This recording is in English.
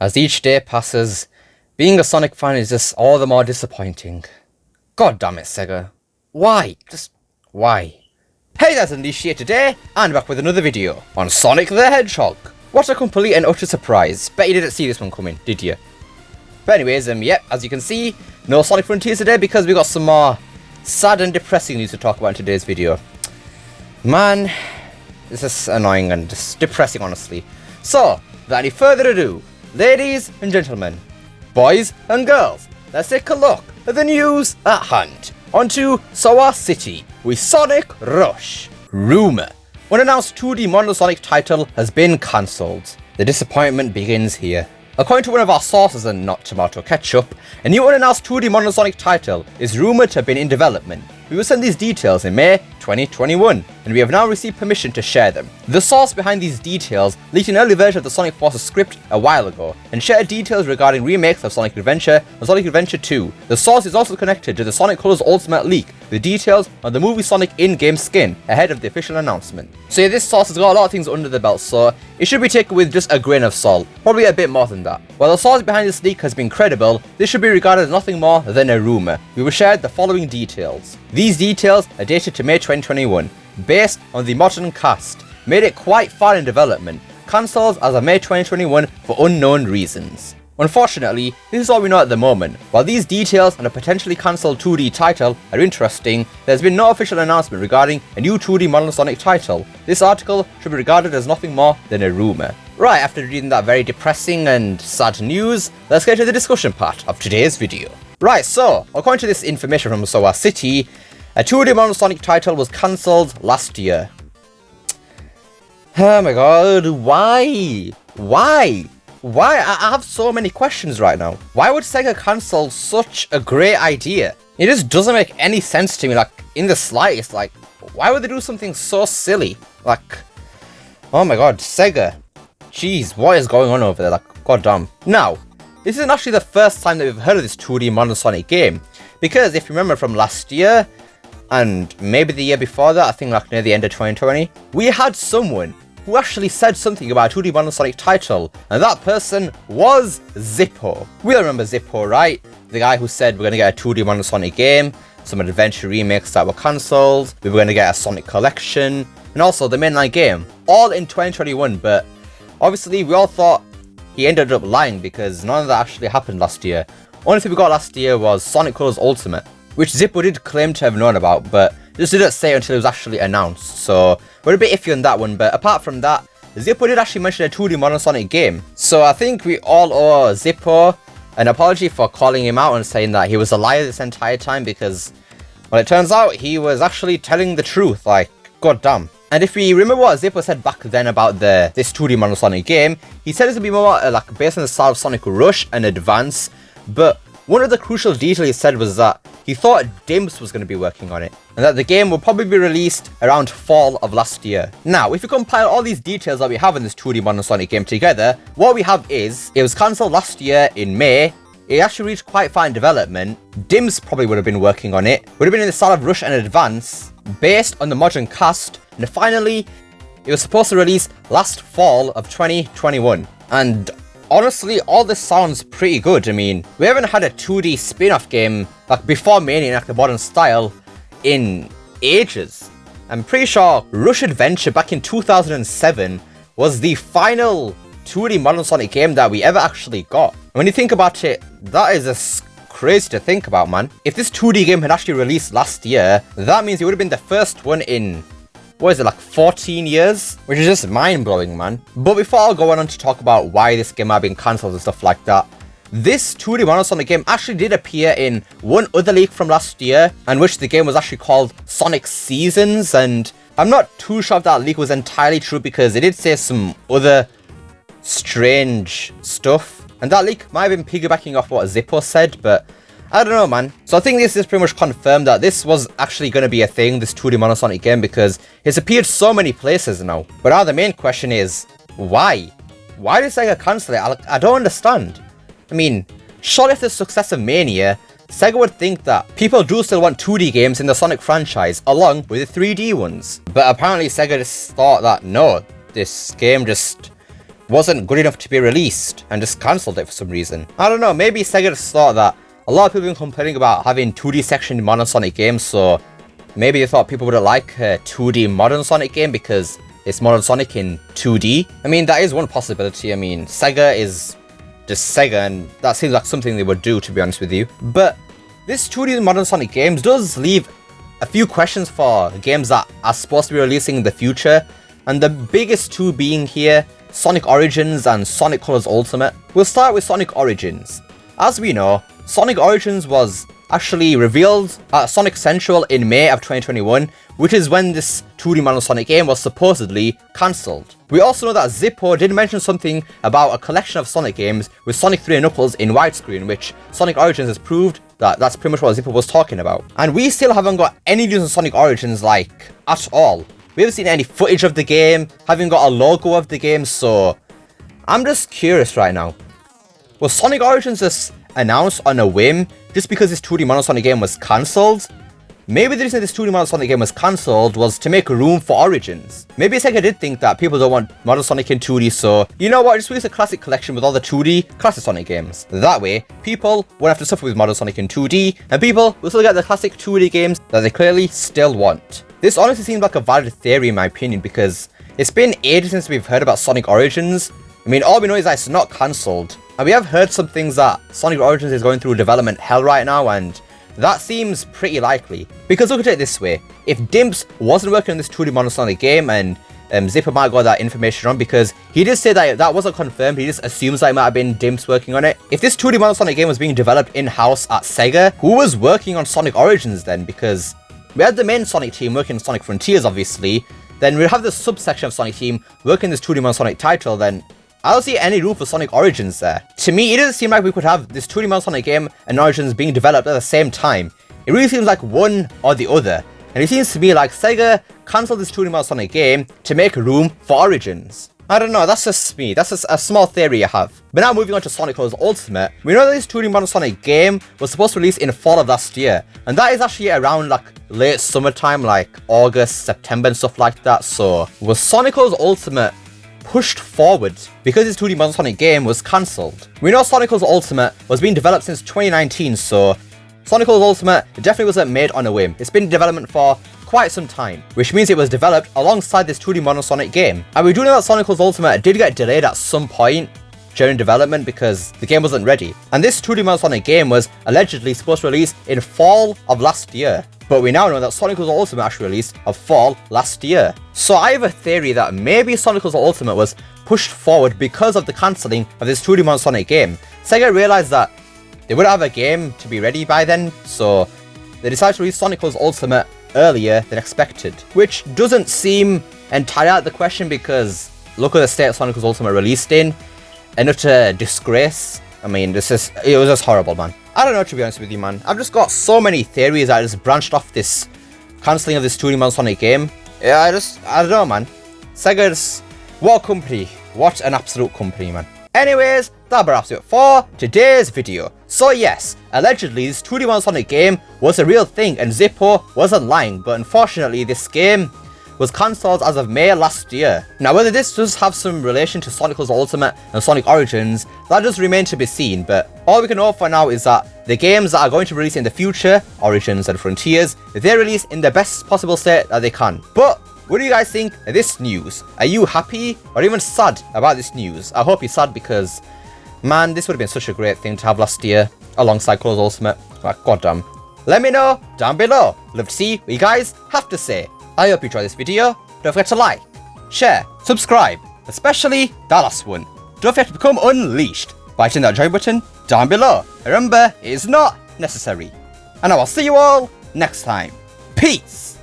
As each day passes, being a Sonic fan is just all the more disappointing. God damn it, Sega. Why? Just why? Hey guys, Unleashed here today, and back with another video on Sonic the Hedgehog. What a complete and utter surprise. Bet you didn't see this one coming, did you? But anyways, yep, as you can see, no Sonic Frontiers today because we got some more sad and depressing news to talk about in today's video. Man, this is annoying and just depressing, honestly. So, without any further ado, ladies and gentlemen, boys and girls, let's take a look at the news at hand. Onto Soar City with Sonic Rush. Rumour. One announced 2D Model Sonic title has been cancelled. The disappointment begins here. According to one of our sources and not tomato ketchup, a new unannounced 2D Model Sonic title is rumoured to have been in development. We were sent these details in May 2021, and we have now received permission to share them. The source behind these details leaked an early version of the Sonic Forces script a while ago, and shared details regarding remakes of Sonic Adventure and Sonic Adventure 2. The source is also connected to the Sonic Colors Ultimate leak, with details on the movie Sonic in-game skin, ahead of the official announcement. So yeah, this source has got a lot of things under the belt, so it should be taken with just a grain of salt, probably a bit more than that. While the source behind this leak has been credible, this should be regarded as nothing more than a rumour. We were shared the following details. These details are dated to May 2021, based on the modern cast, made it quite far in development, cancelled as of May 2021 for unknown reasons. Unfortunately, this is all we know at the moment. While these details and a potentially cancelled 2D title are interesting, there's been no official announcement regarding a new 2D Model Sonic title. This article should be regarded as nothing more than a rumour. Right, after reading that very depressing and sad news, let's get to the discussion part of today's video. Right, so, according to this information from Soar City, a 2D Model Sonic title was cancelled last year. Oh my god, why? Why? Why? I have so many questions right now. Why would Sega cancel such a great idea? It just doesn't make any sense to me, like, in the slightest. Like, why would they do something so silly? Like, oh my god, Sega. Jeez, what is going on over there? Like, goddamn. Now, this isn't actually the first time that we've heard of this 2D Model Sonic game. Because if you remember from last year, and maybe the year before that, I think like near the end of 2020, we had someone who actually said something about a 2D Model Sonic title, and that person was Zippo. We all remember Zippo, right? The guy who said we're going to get a 2D Model Sonic game, some adventure remakes that were cancelled, we were going to get a Sonic collection, and also the mainline game, all in 2021, but obviously we all thought he ended up lying because none of that actually happened last year. Only thing we got last year was Sonic Colors Ultimate, which Zippo did claim to have known about, but just didn't say until it was actually announced, so we're a bit iffy on that one. But apart from that, Zippo did actually mention a 2D Model Sonic game, so I think we all owe Zippo an apology for calling him out and saying that he was a liar this entire time, because, well, it turns out he was actually telling the truth, like, goddamn. And if we remember what Zippo said back then about this 2D Model Sonic game, he said it's going to be more like based on the style of Sonic Rush and Advance, but one of the crucial details he said was that he thought Dimps was going to be working on it, and that the game will probably be released around fall of last year. Now, if you compile all these details that we have in this 2D Model Sonic game together, what we have is, it was cancelled last year in May, it actually reached quite far in development, Dimps probably would have been working on it, would have been in the style of Rush and Advance, based on the modern cast, and finally, it was supposed to release last fall of 2021. And honestly, all this sounds pretty good. I mean, we haven't had a 2D spin-off game like before Mania, like the modern style, in ages. I'm pretty sure Rush Adventure back in 2007 was the final 2D Model Sonic game that we ever actually got. And when you think about it, that is just crazy to think about, man. If this 2D game had actually released last year, that means it would have been the first one in, what is it, like 14 years? Which is just mind-blowing, man. But before I go on to talk about why this game had been cancelled and stuff like that, this 2D Model Sonic game actually did appear in one other leak from last year, in which the game was actually called Sonic Seasons, and I'm not too sure if that leak was entirely true because it did say some other strange stuff, and that leak might have been piggybacking off what Zippo said, but I don't know, man. So I think this is pretty much confirmed that this was actually going to be a thing, this 2D Model Sonic game, because it's appeared so many places now. But now the main question is, why? Why did Sega cancel it? I don't understand. I mean, surely after the success of Mania, Sega would think that people do still want 2D games in the Sonic franchise, along with the 3D ones. But apparently Sega just thought that, no, this game just wasn't good enough to be released and just cancelled it for some reason. I don't know, maybe Sega just thought that a lot of people have been complaining about having 2D section in modern Sonic games, so maybe they thought people wouldn't like a 2D modern Sonic game because it's modern Sonic in 2D. I mean, that is one possibility. I mean, Sega is just Sega, and that seems like something they would do, to be honest with you. But this 2D modern Sonic games does leave a few questions for games that are supposed to be releasing in the future, and the biggest two being here, Sonic Origins and Sonic Colors Ultimate. We'll start with Sonic Origins. As we know, Sonic Origins was actually revealed at Sonic Central in May of 2021, which is when this 2D modern Sonic game was supposedly cancelled. We also know that Zippo did mention something about a collection of Sonic games with Sonic 3 and Knuckles in widescreen, which Sonic Origins has proved that that's pretty much what Zippo was talking about. And we still haven't got any news on Sonic Origins, like, at all. We haven't seen any footage of the game, haven't got a logo of the game, so I'm just curious right now. Was Sonic Origins just announced on a whim just because this 2D modern Sonic game was cancelled? Maybe the reason this 2D modern Sonic game was cancelled was to make room for Origins. Maybe Sega did think that people don't want modern Sonic in 2D, so you know what, just release a classic collection with all the 2D classic Sonic games. That way, people won't have to suffer with modern Sonic in 2D, and people will still get the classic 2D games that they clearly still want. This honestly seems like a valid theory in my opinion, because it's been ages since we've heard about Sonic Origins. I mean, all we know is that it's not cancelled, and we have heard some things that Sonic Origins is going through development hell right now, and that seems pretty likely. Because look at it this way, if Dimps wasn't working on this 2D modern Sonic game, and Zipper might got that information wrong, because he did say that that wasn't confirmed, he just assumes that it might have been Dimps working on it. If this 2D modern Sonic game was being developed in-house at Sega, who was working on Sonic Origins then? Because we had the main Sonic team working on Sonic Frontiers, obviously, then we'd have the subsection of Sonic team working this 2D modern Sonic title, then I don't see any room for Sonic Origins there. To me, it doesn't seem like we could have this 2D modern Sonic game and Origins being developed at the same time. It really seems like one or the other. And it seems to me like Sega cancelled this 2D modern Sonic game to make room for Origins. I don't know, that's just me. That's just a small theory I have. But now moving on to Sonic Colors Ultimate, we know that this 2D modern Sonic game was supposed to release in fall of last year. And that is actually around like late summertime, like August, September and stuff like that. So was Sonic Colors Ultimate pushed forward because this 2D modern Sonic game was cancelled? We know Sonic Colors Ultimate was being developed since 2019, so Sonic Colors Ultimate definitely wasn't made on a whim. It's been in development for quite some time, which means it was developed alongside this 2D modern Sonic game. And we do know that Sonic Colors Ultimate did get delayed at some point during development because the game wasn't ready. And this 2D modern Sonic game was allegedly supposed to release in fall of last year. But we now know that Sonic Colors Ultimate actually released of fall last year. So I have a theory that maybe Sonic Colors Ultimate was pushed forward because of the cancelling of this 2D modern Sonic game. Sega realised that they wouldn't have a game to be ready by then, so they decided to release Sonic Colors Ultimate earlier than expected. Which doesn't seem entirely out of the question because look at the state Sonic Colors Ultimate released in. And utter disgrace. I mean, it was just horrible, man. I don't know, to be honest with you, man. I've just got so many theories that just branched off this cancelling of this 2D modern Sonic game. Yeah, I don't know, man. Sega just, what a company. What an absolute company, man. Anyways, that wraps it for today's video. So yes, allegedly this 2D modern Sonic game was a real thing and Zippo wasn't lying, but unfortunately this game was cancelled as of May last year. Now whether this does have some relation to Sonic Colors Ultimate and Sonic Origins, that does remain to be seen, but all we can know for now is that the games that are going to release in the future, Origins and Frontiers, they release in the best possible state that they can. But what do you guys think of this news? Are you happy or even sad about this news? I hope you're sad because, man, this would have been such a great thing to have last year alongside Colors Ultimate. Like, goddamn. Let me know down below. Love to see what you guys have to say. I hope you enjoyed this video. Don't forget to like, share, subscribe, especially that last one. Don't forget to become unleashed by hitting that join button down below. Remember, it is not necessary. And I will see you all next time. Peace!